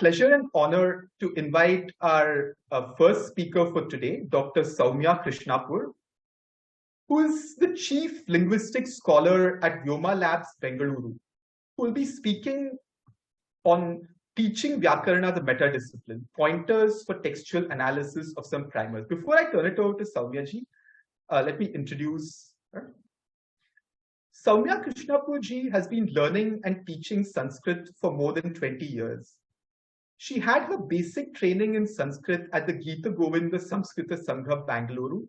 pleasure and honor to invite our first speaker for today, Dr. Sowmya Krishnapur, who is the Chief Linguistic Scholar at Vyoma Labs, Bengaluru, who will be speaking on teaching Vyākaraṇa, the meta-discipline, pointers for textual analysis of some primers. Before I turn it over to Sowmya ji, let me introduce her. Sowmya Krishnapur ji has been learning and teaching Sanskrit for more than 20 years. She had her basic training in Sanskrit at the Gita Govinda Samskrita Sangha, Bengaluru,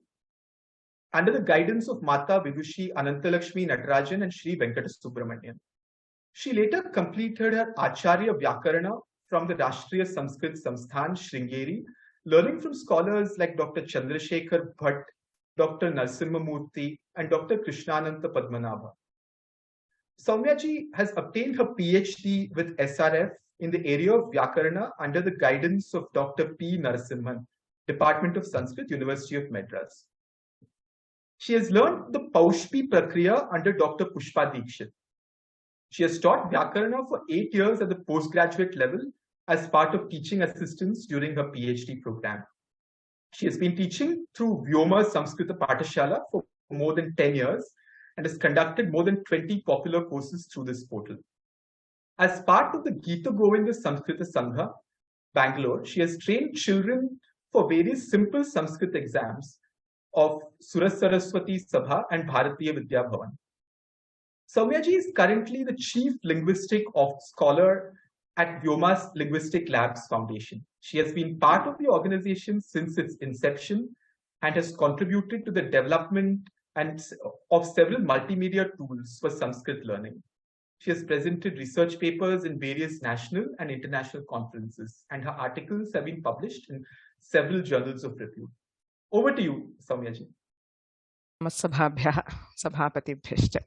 under the guidance of Mata Vidushi Anantalakshmi Natarajan and Sri Venkata Subramanian. She later completed her Acharya Vyākaraṇa from the Rashtriya Sanskrit Samsthan, Sringeri, learning from scholars like Dr. Chandrasekhar Bhatt, Dr. Narasimhamurthy, and Dr. Krishnananta Padmanabha. Sowmya ji has obtained her PhD with SRF in the area of Vyākaraṇa under the guidance of Dr. P. Narasimhan, Department of Sanskrit, University of Madras. She has learned the Paushpi Prakriya under Dr. Pushpa Dikshit. She has taught Vyākaraṇa for 8 years at the postgraduate level as part of teaching assistants during her PhD program. She has been teaching through Vyoma Samskrita Pathashala for more than 10 years and has conducted more than 20 popular courses through this portal. As part of the Gita Govinda Samskrita Sangha, Bangalore, she has trained children for various simple Sanskrit exams of Surat Saraswati Sabha and Bharatiya Vidya Bhavan. Sowmya ji is currently the Chief Linguistic Scholar at Vyoma's Linguistic Labs Foundation. She has been part of the organization since its inception and has contributed to the development of several multimedia tools for Sanskrit learning. She has presented research papers in various national and international conferences, and her articles have been published in several journals of repute. Over to you, Sowmya ji. Namassabhabhyah sabhapatibhyashcha.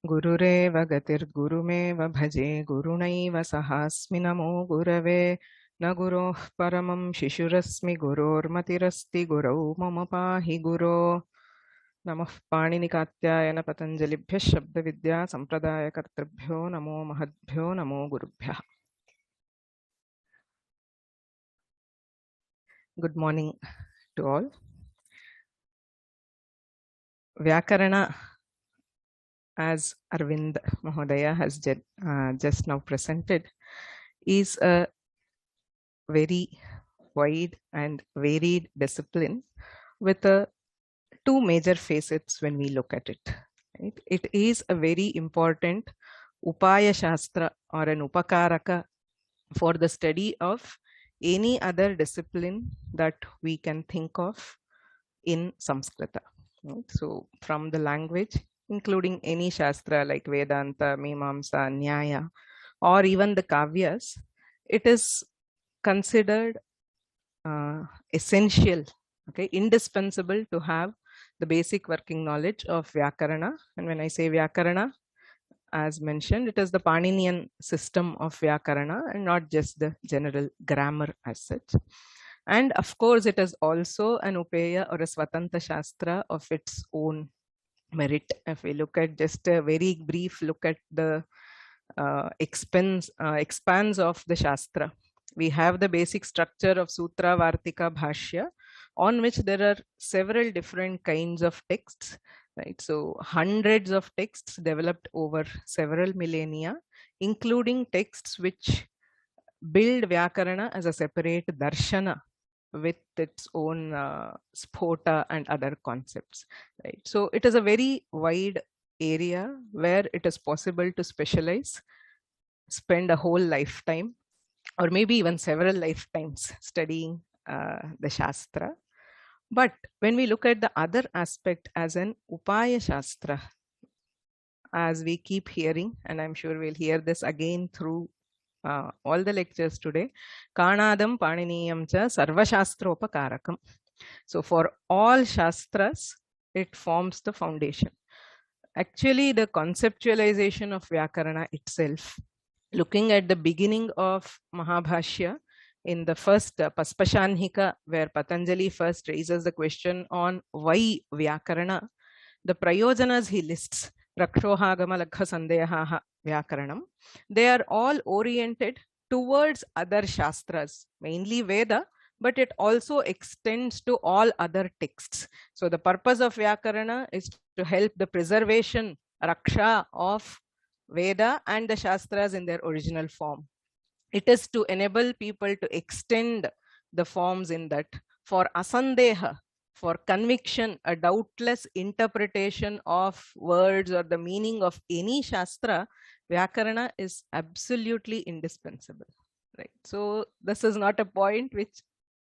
Gurureva gatir gurumeva bhaje gurunaiva sahasmi namo gurave na guroh paramam shishurasmi guror matirasti gurau mama pahi guro. Namah Panini-Katyayana Patanjalibhya Shabda Vidya Sampradaya Kartrabhyo Namo Mahadbhyo Namo Gurubhya. Good morning to all. Vyākaraṇa, as Arvind Mahodaya has just now presented, is a very wide and varied discipline with two major facets when we look at it. Right? It is a very important Upaya Shastra or an Upakaraka for the study of any other discipline that we can think of in Samskrita. Right? So from the language, including any Shastra like Vedanta, Mimamsa, Nyaya, or even the Kavyas, it is considered essential, okay, indispensable to have the basic working knowledge of Vyākaraṇa. And when I say Vyākaraṇa, as mentioned, it is the Paninian system of Vyākaraṇa and not just the general grammar as such. And of course, it is also an Upeya or a Swatanta Shastra of its own merit. If we look at just a very brief look at the expanse of the Shastra, we have the basic structure of Sutra, Vartika, Bhashya, on which there are several different kinds of texts, right? So hundreds of texts developed over several millennia, including texts which build Vyākaraṇa as a separate darshana with its own spota and other concepts, right? So it is a very wide area where it is possible to specialize, spend a whole lifetime, or maybe even several lifetimes studying the Shastra. But when we look at the other aspect as an Upaya Shastra, as we keep hearing, and I'm sure we'll hear this again through all the lectures today, Kanadam Paniniyam cha Sarva Shastropakarakam. So for all Shastras, it forms the foundation. Actually, the conceptualization of Vyākaraṇa itself, looking at the beginning of Mahabhashya, in the first Paspashanhika, where Patanjali first raises the question on why Vyākaraṇa, the Prayojanas he lists, Rakshohagama Lakha Sandehaha Vyākaranam, they are all oriented towards other Shastras, mainly Veda, but it also extends to all other texts. So the purpose of Vyākarana is to help the preservation, Raksha of Veda and the Shastras in their original form. It is to enable people to extend the forms in that. For asandeha, for conviction, a doubtless interpretation of words or the meaning of any Shastra, Vyakarana is absolutely indispensable. Right. So this is not a point which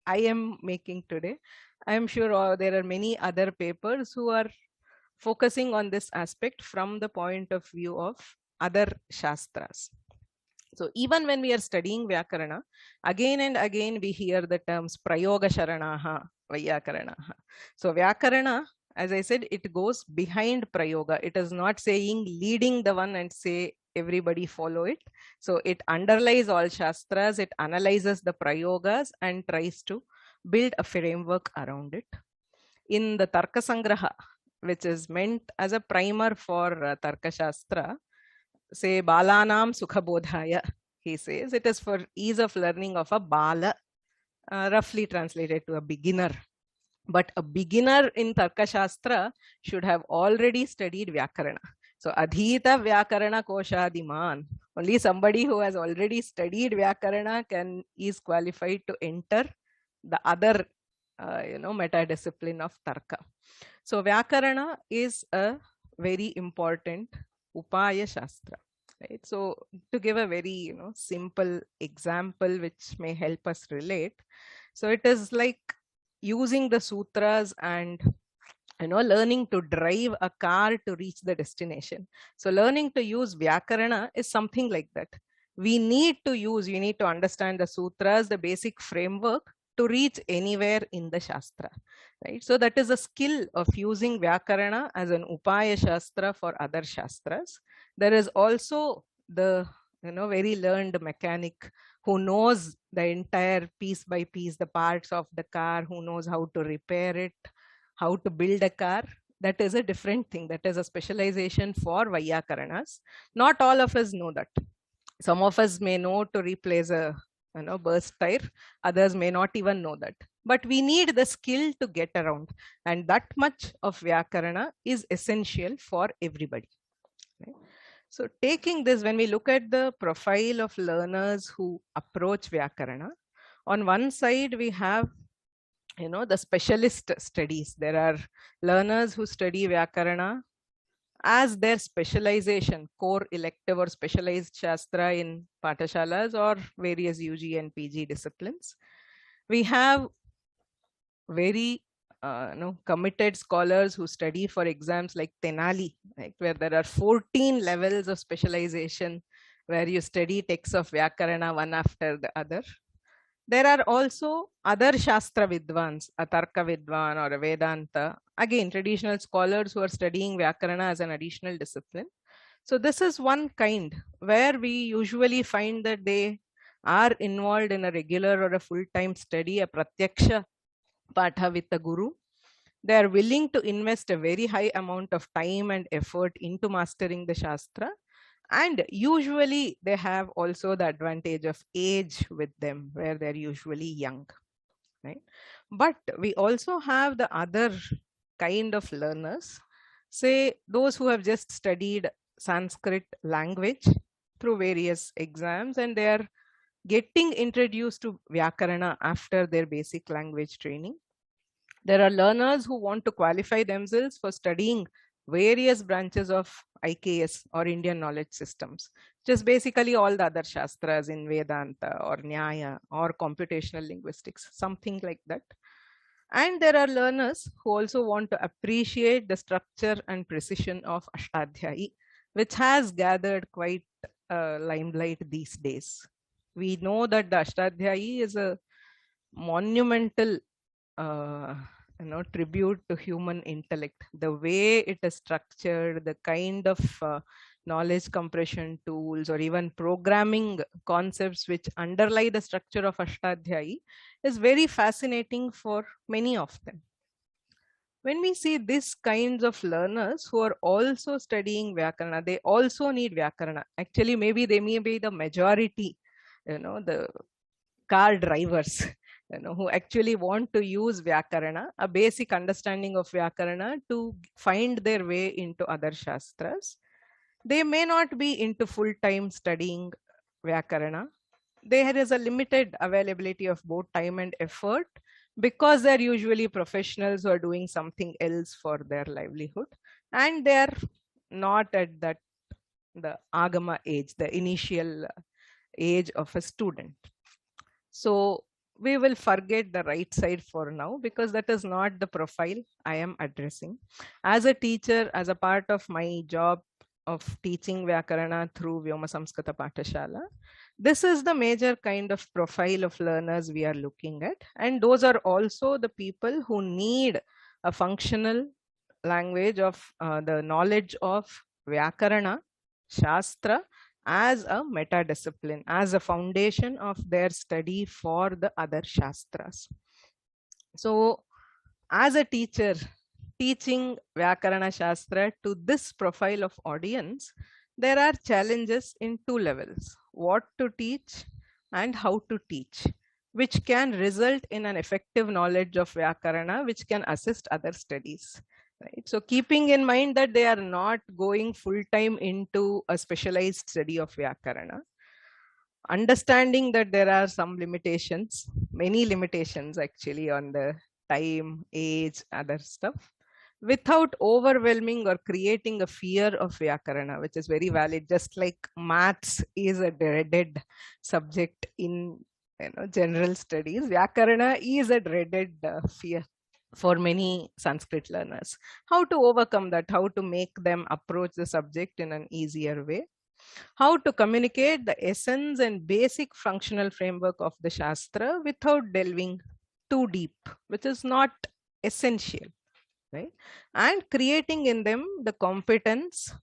I am making today. I am sure there are many other papers who are focusing on this aspect from the point of view of other Shastras. So even when we are studying Vyakarana, again and again we hear the terms Prayoga Sharanaha, Vyakaranaha. So Vyakarana, as I said, it goes behind Prayoga. It is not saying leading the one and say everybody follow it. So it underlies all Shastras, it analyzes the Prayogas and tries to build a framework around it. In the Tarka Sangraha, which is meant as a primer for Tarka Shastra, say Balanam Sukhabodhaya, he says it is for ease of learning of a Bala, roughly translated to a beginner. But a beginner in Tarka Shastra should have already studied Vyakarana. So Adhita Vyakarana Koshadiman, only somebody who has already studied Vyakarana is qualified to enter the other meta discipline of Tarka. So Vyakarana is a very important Upaya Shastra. Right? So to give a very simple example which may help us relate. So it is like using the sutras and learning to drive a car to reach the destination. So learning to use Vyakarana is something like that. We need to understand the sutras, the basic framework to reach anywhere in the Shastra. Right? So that is a skill of using Vyakarana as an Upaya Shastra for other Shastras. There is also the very learned mechanic who knows the entire piece by piece, the parts of the car, who knows how to repair it, how to build a car. That is a different thing. That is a specialization for Vyakaranas. Not all of us know that. Some of us may know to replace a burst tire. Others may not even know that. But we need the skill to get around. And that much of Vyakarana is essential for everybody. Right? So taking this, when we look at the profile of learners who approach Vyakarana, on one side we have the specialist studies. There are learners who study Vyakarana as their specialization, core elective or specialized Shastra in Pathashalas or various UG and PG disciplines. We have very committed scholars who study for exams like Tenali, right, where there are 14 levels of specialization, where you study texts of Vyakarana one after the other. There are also other Shastra Vidvans, a Tarka Vidvan or a Vedanta, again traditional scholars who are studying Vyakarana as an additional discipline. So this is one kind where we usually find that they are involved in a regular or a full-time study, a Pratyaksha Patha with a Guru. They are willing to invest a very high amount of time and effort into mastering the Shastra. And usually they have also the advantage of age with them, where they're usually young, right? But we also have the other kind of learners, say those who have just studied Sanskrit language through various exams, and they are getting introduced to Vyakarana after their basic language training. There are learners who want to qualify themselves for studying various branches of IKS or Indian knowledge systems, just basically all the other Shastras in Vedanta or Nyaya or computational linguistics, something like that. And there are learners who also want to appreciate the structure and precision of Ashtadhyayi, which has gathered quite limelight these days. We know that the Ashtadhyayi is a monumental tribute to human intellect. The way it is structured, the kind of knowledge compression tools or even programming concepts which underlie the structure of Ashtadhyayi is very fascinating for many of them. When we see these kinds of learners who are also studying Vyakarana, they also need Vyakarana. Actually, maybe they may be the majority the car drivers, who actually want to use Vyākaraṇa, a basic understanding of Vyākaraṇa to find their way into other Shastras. They may not be into full-time studying Vyākaraṇa. There is a limited availability of both time and effort because they're usually professionals who are doing something else for their livelihood, and they're not at the Agama age, the initial age of a student. So we will forget the right side for now because that is not the profile I am addressing. As a teacher, as a part of my job of teaching Vyākaraṇa through Vyoma Samskrita Pathashala, this is the major kind of profile of learners we are looking at. And those are also the people who need a functional language of the knowledge of Vyākaraṇa, Shastra, as a meta discipline, as a foundation of their study for the other Shastras. So as a teacher, teaching Vyākarana Shastra to this profile of audience, there are challenges in two levels: what to teach and how to teach, which can result in an effective knowledge of Vyākarana, which can assist other studies. Right? So keeping in mind that they are not going full-time into a specialized study of Vyākarana, understanding that there are some limitations, many limitations actually on the time, age, other stuff, without overwhelming or creating a fear of Vyākarana, which is very valid. Just like maths is a dreaded subject in general studies, Vyākarana is a dreaded fear for many Sanskrit learners. How to overcome that, how to make them approach the subject in an easier way, how to communicate the essence and basic functional framework of the Shastra without delving too deep, which is not essential, right? And creating in them the competence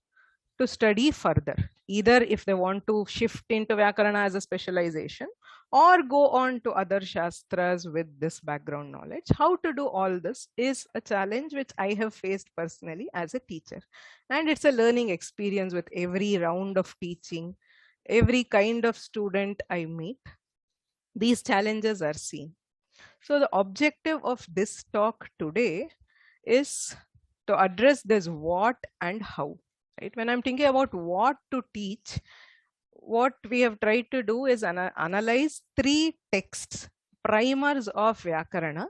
to study further, either if they want to shift into Vyākarana as a specialization or go on to other Shastras with this background knowledge. How to do all this is a challenge which I have faced personally as a teacher. And it's a learning experience with every round of teaching, every kind of student I meet. These challenges are seen. So the objective of this talk today is to address this what and how. Right? When I'm thinking about what to teach, what we have tried to do is analyze three texts, primers of Vyākarana,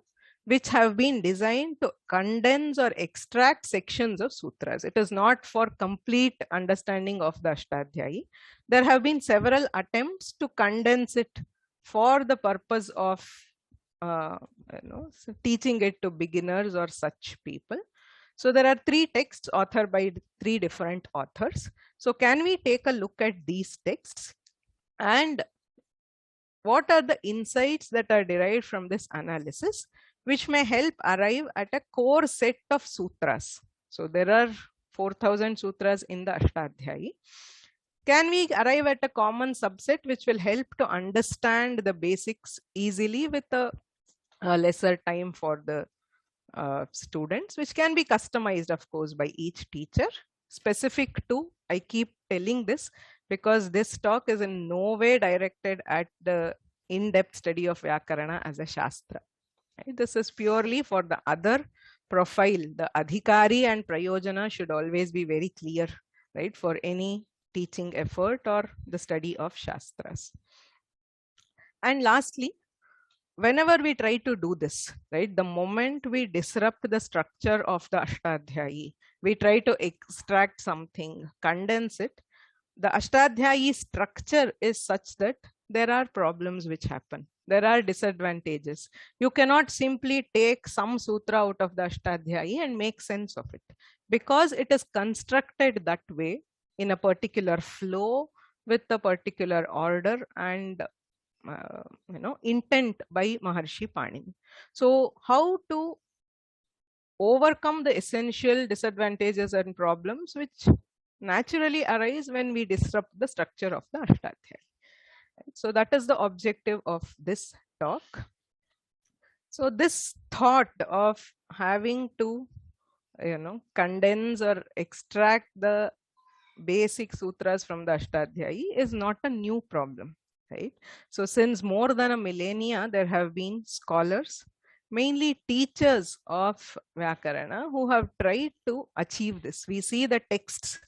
which have been designed to condense or extract sections of sutras. It is not for complete understanding of the Ashtadhyayi. There have been several attempts to condense it for the purpose of teaching it to beginners or such people. So there are three texts authored by three different authors. So can we take a look at these texts and what are the insights that are derived from this analysis, which may help arrive at a core set of sutras. So there are 4,000 sutras in the Ashtadhyayi. Can we arrive at a common subset which will help to understand the basics easily with a lesser time for the students, which can be customized, of course, by each teacher, specific to, I keep telling this because this talk is in no way directed at the in-depth study of Vyākarana as a Shastra. Right? This is purely for the other profile. The Adhikari and Prayojana should always be very clear, right, for any teaching effort or the study of Shastras. And lastly, whenever we try to do this, right, the moment we disrupt the structure of the Ashtadhyayi, we try to extract something, condense it, the Ashtadhyayi structure is such that there are problems which happen. There are disadvantages. You cannot simply take some sutra out of the Ashtadhyayi and make sense of it because it is constructed that way in a particular flow with a particular order and intent by Maharshi Panini. So how to overcome the essential disadvantages and problems which naturally arise when we disrupt the structure of the Ashtadhyayi. So that is the objective of this talk. So this thought of having to condense or extract the basic sutras from the Ashtadhyayi is not a new problem. right? So since more than a millennia, there have been scholars, mainly teachers of Vyākarana, who have tried to achieve this. We see the texts.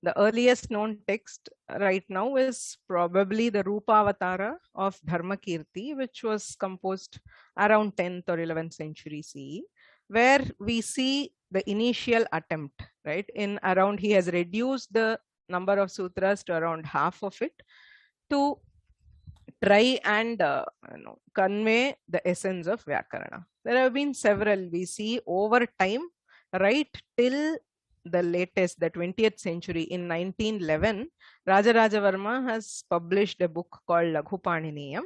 The earliest known text right now is probably the Rupavatara of Dharmakirti, which was composed around 10th or 11th century CE, where we see the initial attempt, right? In around, he has reduced the number of sutras to around half of it to try and convey the essence of Vyakarana. There have been several, we see over time, right till the latest, the 20th century. In 1911, Rajaraja Varma has published a book called Laghupaniniyam,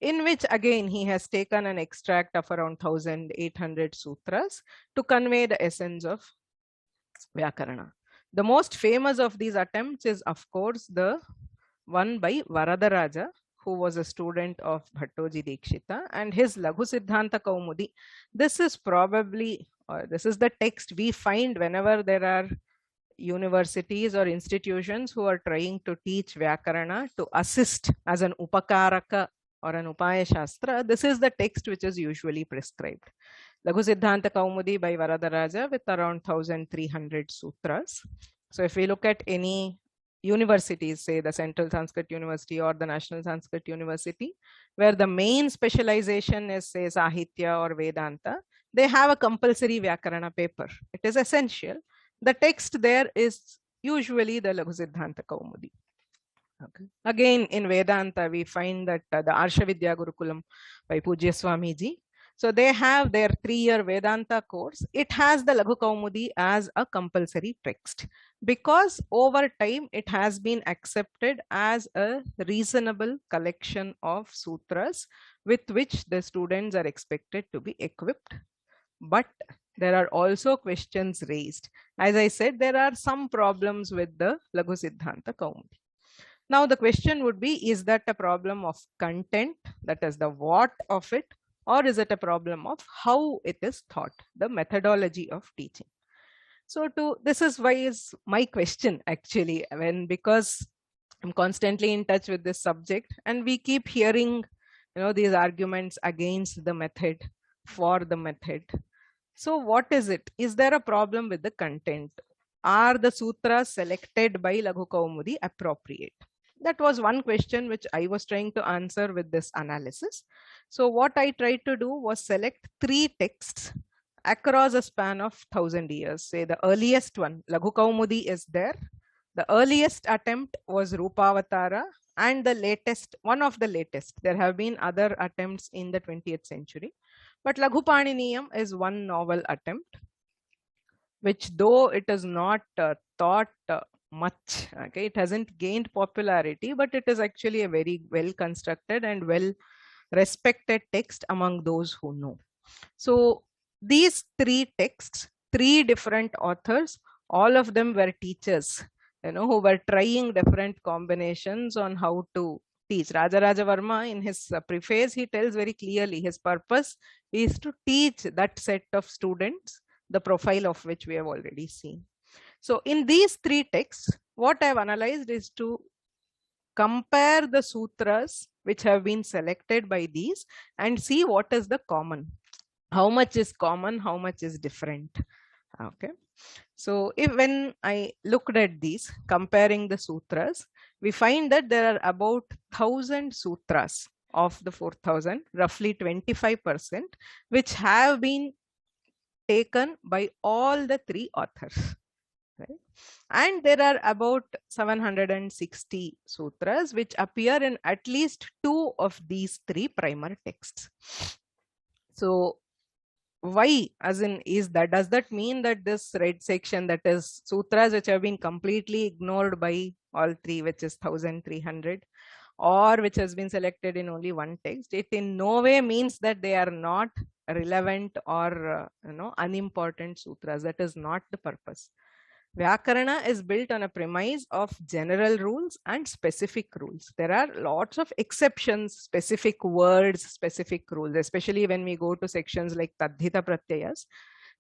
in which again he has taken an extract of around 1800 sutras to convey the essence of Vyakarana. The most famous of these attempts is, of course, the one by Varadaraja, who was a student of Bhattoji Dikshita, and his Laghu Siddhanta Kaumudi. This is probably, this is the text we find whenever there are universities or institutions who are trying to teach Vyakarana to assist as an Upakaraka or an Upaya Shastra. This is the text which is usually prescribed. Laghu Siddhanta Kaumudi by Varadaraja with around 1300 sutras. So if we look at any universities, say the Central Sanskrit University or the National Sanskrit University, where the main specialization is, say, Sahitya or Vedanta, they have a compulsory Vyakarana paper. It is essential. The text there is usually the Laghu Siddhanta Kaumudi. Okay. Again, in Vedanta, we find that the Arshavidya Gurukulam by Pujya Swamiji. So they have their 3-year Vedanta course. It has the Laghu Kaumudi as a compulsory text, because over time it has been accepted as a reasonable collection of sutras with which the students are expected to be equipped. But there are also questions raised. As I said, there are some problems with the Laghu Siddhanta Kaumudi. Now the question would be, is that a problem of content, that is the what of it, or is it a problem of how it is taught, the methodology of teaching? So this is why is my question actually, because I'm constantly in touch with this subject and we keep hearing, these arguments against the method, for the method. So what is it? Is there a problem with the content? Are the sutras selected by Laghu Kaumudi appropriate? That was one question which I was trying to answer with this analysis. So what I tried to do was select 3 texts across a span of 1000 years. Say the earliest one, Laghu Kaumudi, is there. The earliest attempt was Rupavatara, and the latest, one of the latest. There have been other attempts in the 20th century, but Laghupaniniyam is one novel attempt, which though it is not taught much, okay, it hasn't gained popularity, but it is actually a very well constructed and well respected text among those who know. So these 3 texts, 3 different authors, all of them were teachers, who were trying different combinations on how to teach. Rajaraja Varma, in his preface, he tells very clearly his purpose is to teach that set of students, the profile of which we have already seen. So in these 3 texts, what I have analyzed is to compare the sutras which have been selected by these and see what is the common. How much is common, how much is different. Okay. So when I looked at these, comparing the sutras, we find that there are about 1000 sutras of the 4000, roughly 25%, which have been taken by all the 3 authors. Right? And there are about 760 sutras which appear in at least 2 of these 3 primer texts. So why, as in, does that mean that this red section, that is sutras which have been completely ignored by all 3, which is 1300, or which has been selected in only one text, it in no way means that they are not relevant or unimportant sutras. That is not the purpose. Vyakarana is built on a premise of general rules and specific rules. There are lots of exceptions, specific words, specific rules, especially when we go to sections like Tadhita Pratyayas.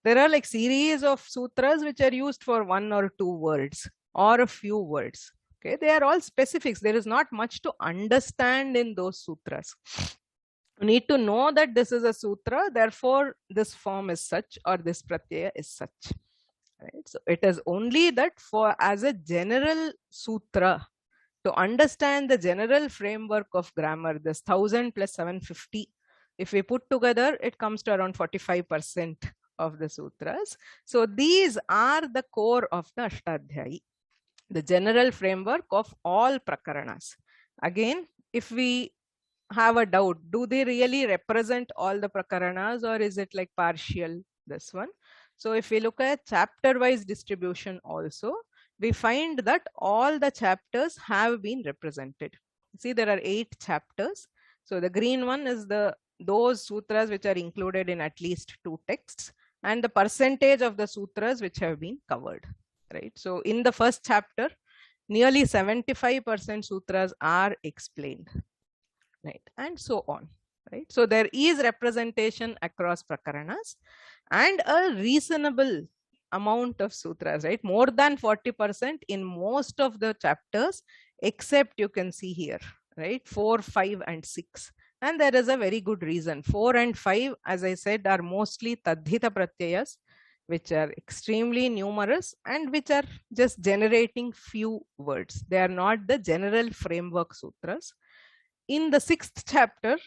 There are like series of sutras which are used for 1 or 2 words or a few words. Okay, they are all specifics. There is not much to understand in those sutras. You need to know that this is a sutra, therefore this form is such or this pratyaya is such. Right? So it is only that for as a general sutra, to understand the general framework of grammar, this 1000 plus 750, if we put together, it comes to around 45% of the sutras. So these are the core of the Ashtadhyayi, the general framework of all prakaranas. Again, if we have a doubt, do they really represent all the prakaranas or is it like partial, this one? So if we look at chapter wise distribution also, we find that all the chapters have been represented. See, there are 8 chapters. So the green one is those sutras which are included in at least 2 texts, and the percentage of the sutras which have been covered, right? So in the first chapter, nearly 75% sutras are explained, right? And so on, right? So there is representation across prakaranas and a reasonable amount of sutras, right? More than 40% in most of the chapters, except you can see here, right? 4, 5 and 6. And there is a very good reason. 4 and 5, as I said, are mostly tadhita pratyayas, which are extremely numerous and which are just generating few words. They are not the general framework sutras. In the 6th chapter,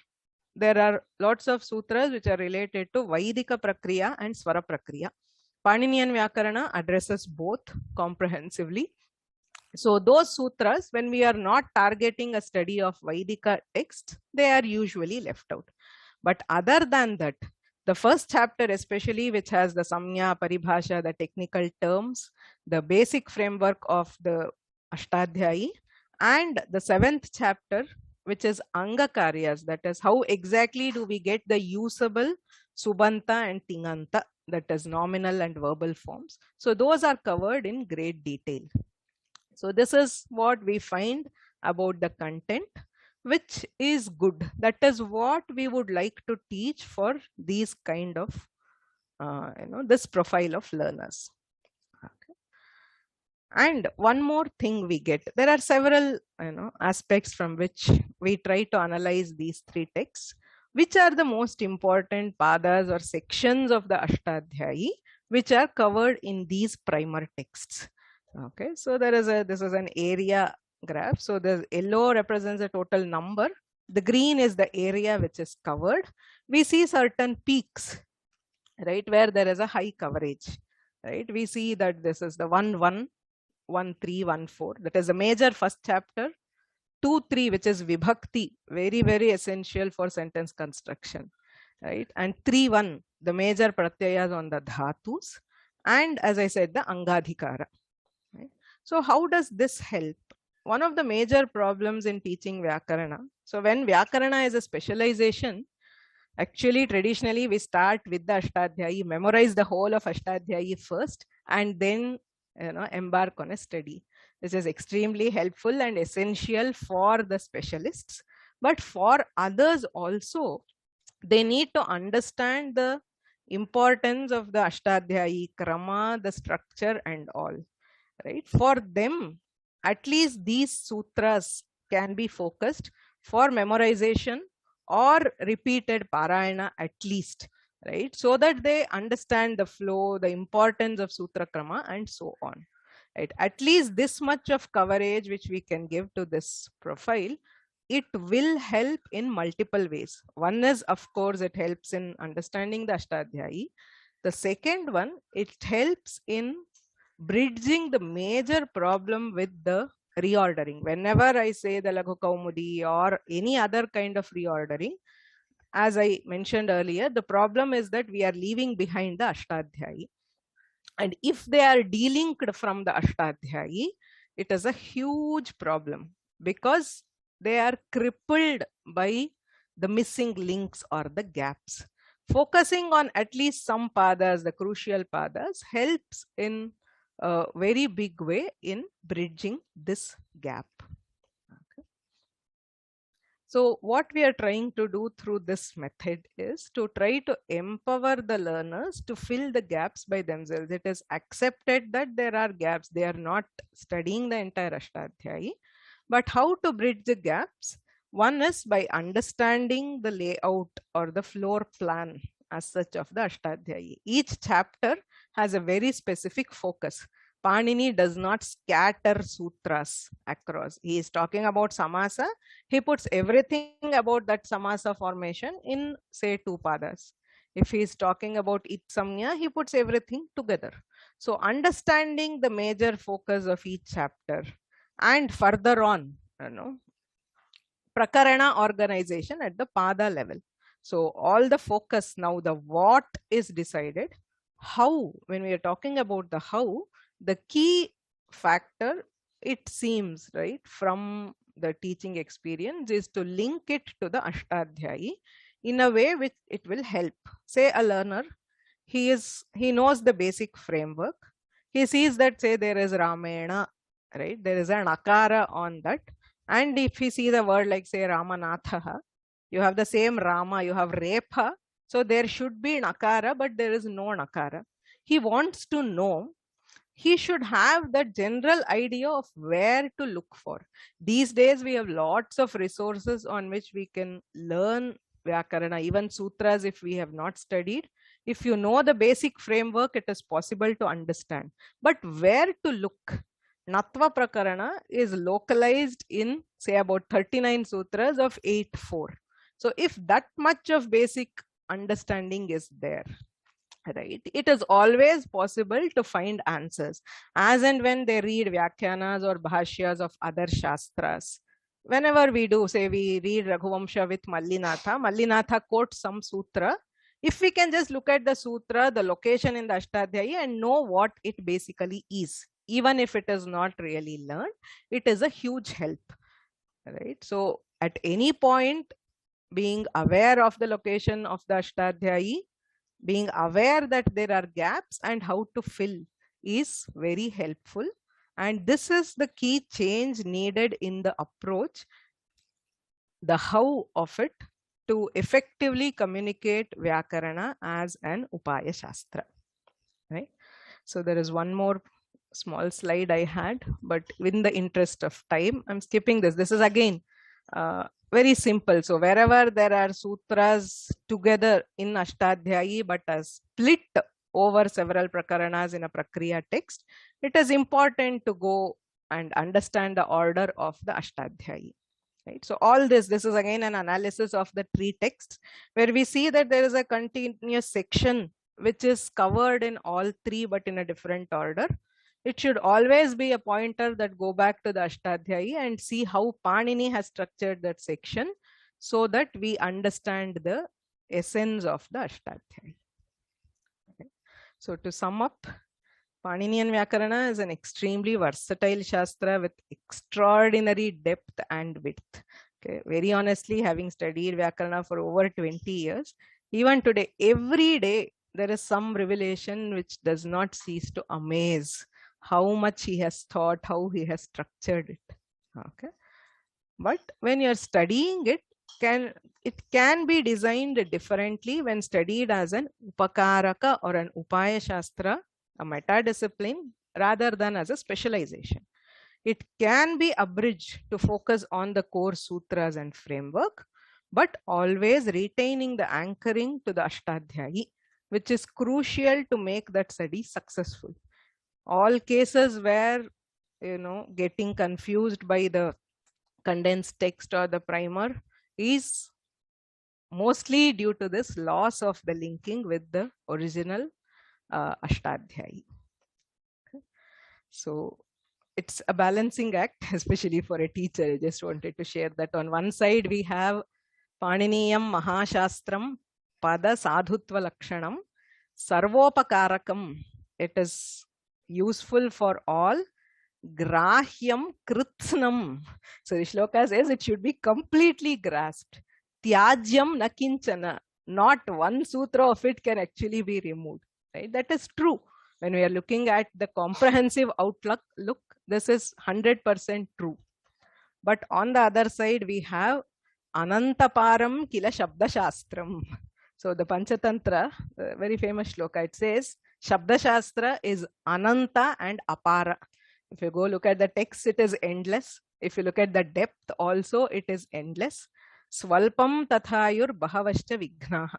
there are lots of sutras which are related to Vaidika Prakriya and Swara Prakriya. Paninian Vyākaraṇa addresses both comprehensively. So those sutras, when we are not targeting a study of Vaidika text, they are usually left out. But other than that, the first chapter especially, which has the Samya, Paribhasha, the technical terms, the basic framework of the Ashtadhyayi, and the 7th chapter, which is Anga Karyas, that is how exactly do we get the usable Subanta and Tinganta, that is nominal and verbal forms. So those are covered in great detail. So this is what we find about the content, which is good. That is what we would like to teach for these kind of, this profile of learners. Okay. And one more thing we get, there are several aspects from which we try to analyze these 3 texts. Which are the most important padas or sections of the Ashtadhyayi which are covered in these primer texts? Okay, so this is an area graph. So the yellow represents the total number. The green is the area which is covered. We see certain peaks, right, where there is a high coverage, right? We see that this is the 1-1, 1-3, 1-4. That is a major first chapter. 2-3, which is vibhakti, very, very essential for sentence construction, right? And 3-1, the major pratyayas on the dhatus. And as I said, the angadhikara. Right? So how does this help? One of the major problems in teaching Vyākarana. So when Vyākarana is a specialization, actually traditionally we start with the Ashtadhyayi, memorize the whole of Ashtadhyayi first, and then embark on a study. This is extremely helpful and essential for the specialists. But for others also, they need to understand the importance of the Ashtadhyayi, Krama, the structure and all. Right? For them, at least these sutras can be focused for memorization or repeated parayana at least, right? So that they understand the flow, the importance of sutra krama and so on. Right? At least this much of coverage which we can give to this profile, it will help in multiple ways. One is, of course, it helps in understanding the Ashtadhyayi. The second one, it helps in bridging the major problem with the reordering. Whenever I say the Laghu Kaumudi or any other kind of reordering, as I mentioned earlier, the problem is that we are leaving behind the Ashtadhyayi. And if they are delinked from the Ashtadhyayi, it is a huge problem because they are crippled by the missing links or the gaps. Focusing on at least some padas, the crucial padas, helps in a very big way in bridging this gap. Okay. So what we are trying to do through this method is to try to empower the learners to fill the gaps by themselves. It is accepted that there are gaps. They are not studying the entire Ashtadhyayi, but how to bridge the gaps? One is by understanding the layout or the floor plan as such of the Ashtadhyayi. Each chapter has a very specific focus. Panini does not scatter sutras across. He is talking about samasa. He puts everything about that samasa formation in, say, 2 padas. If he is talking about itsamya, he puts everything together. So understanding the major focus of each chapter, and further on, prakarana organization at the pada level. So all the focus now, the what is decided. How, when we are talking about the how, the key factor, it seems, right, from the teaching experience is to link it to the Ashtadhyayi in a way which it will help. Say a learner, he knows the basic framework. He sees that, say, there is Ramayana, right? There is an akara on that. And if he sees a word like, say, Ramanatha, you have the same Rama, you have Repha. So there should be nakara, but there is no nakara. He wants to know. He should have the general idea of where to look for. These days, we have lots of resources on which we can learn Vyākaraṇa, even sutras if we have not studied. If you know the basic framework, it is possible to understand. But where to look? Natva Prakarana is localized in, say, about 39 sutras of 8-4. So if that much of basic understanding is there, right, it is always possible to find answers. As and when they read Vyākyanas or Bhashyas of other Shastras, whenever we do, say we read Raghuvamsha with Mallinatha, Mallinatha quotes some sutra. If we can just look at the sutra, the location in the Ashtadhyayi, and know what it basically is, even if it is not really learned, it is a huge help, right? So at any point, being aware of the location of the Ashtadhyayi, being aware that there are gaps and how to fill is very helpful. And this is the key change needed in the approach, the how of it, to effectively communicate Vyākarana as an Upaya Shastra, right? So there is one more small slide I had, but in the interest of time, I'm skipping this. This is again very simple. So wherever there are sutras together in Ashtadhyayi but are split over several prakaranas in a Prakriya text, it is important to go and understand the order of the Ashtadhyayi. Right? So all this is again an analysis of the 3 texts, where we see that there is a continuous section which is covered in all 3 but in a different order. It should always be a pointer that go back to the Ashtadhyayi and see how Panini has structured that section so that we understand the essence of the Ashtadhyayi. Okay. So to sum up, Paninian Vyākarana is an extremely versatile Shastra with extraordinary depth and width. Okay. Very honestly, having studied Vyākarana for over 20 years, even today, every day, there is some revelation which does not cease to amaze how much he has thought, how he has structured it. Okay. But when you're studying it, it can be designed differently when studied as an Upakaraka or an Upaya Shastra, a meta-discipline, rather than as a specialization. It can be abridged to focus on the core sutras and framework, but always retaining the anchoring to the Ashtadhyayi, which is crucial to make that study successful. All cases where, getting confused by the condensed text or the primer is mostly due to this loss of the linking with the original Ashtadhyayi. Okay. So it's a balancing act, especially for a teacher. I just wanted to share that. On one side, we have Paniniyam Mahashastram Pada Sadhutva Lakshanam Sarvopakarakam. It is useful for all. Grahyam Kritsnam. So the shloka says it should be completely grasped. Tyajyam Nakinchana. Not one sutra of it can actually be removed. Right? That is true. When we are looking at the comprehensive outlook, this is 100% true. But on the other side, we have Anantaparam kila Shabda Shastram. So the Panchatantra, very famous shloka, it says Shabda Shastra is Ananta and Apara. If you go look at the text, it is endless. If you look at the depth also, it is endless. Swalpam tathayur bahavascha vignaha.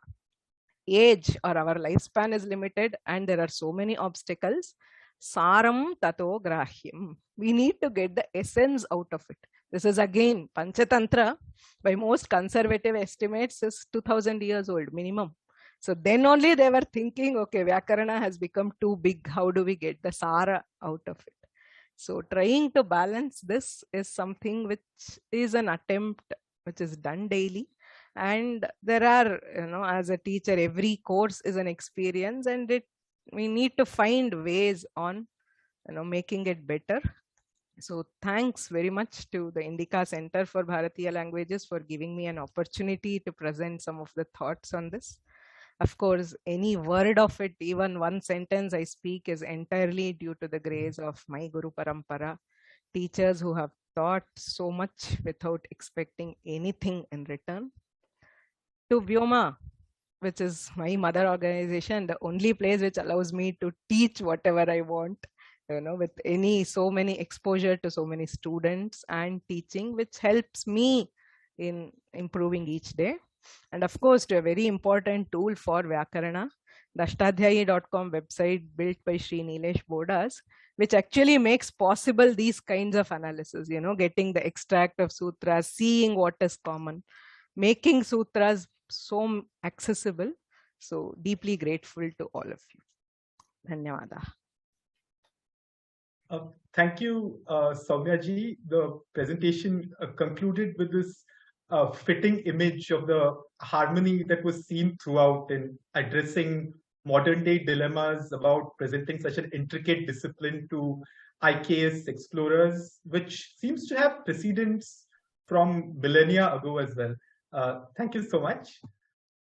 Age or our lifespan is limited and there are so many obstacles. Saram tato grahyam. We need to get the essence out of it. This is again Panchatantra, by most conservative estimates, is 2000 years old minimum. So then only they were thinking, okay, Vyākaraṇa has become too big. How do we get the Sara out of it? So trying to balance this is something which is an attempt which is done daily. And there are, as a teacher, every course is an experience, and we need to find ways on, making it better. So thanks very much to the Indica Center for Bharatiya Languages for giving me an opportunity to present some of the thoughts on this. Of course, any word of it, even one sentence I speak, is entirely due to the grace of my Guru Parampara, teachers who have taught so much without expecting anything in return. To Vyoma, which is my mother organization, the only place which allows me to teach whatever I want, with so many exposure to so many students and teaching, which helps me in improving each day. And of course, to a very important tool for Vyākaraṇa, the ashtadhyayi.com website built by Sri Nilesh Bodas, which actually makes possible these kinds of analysis, getting the extract of sutras, seeing what is common, making sutras so accessible. So deeply grateful to all of you. Dhanyavada. Thank you, Sowmya ji. The presentation concluded with this fitting image of the harmony that was seen throughout in addressing modern day dilemmas about presenting such an intricate discipline to IKS explorers, which seems to have precedents from millennia ago as well. Thank you so much.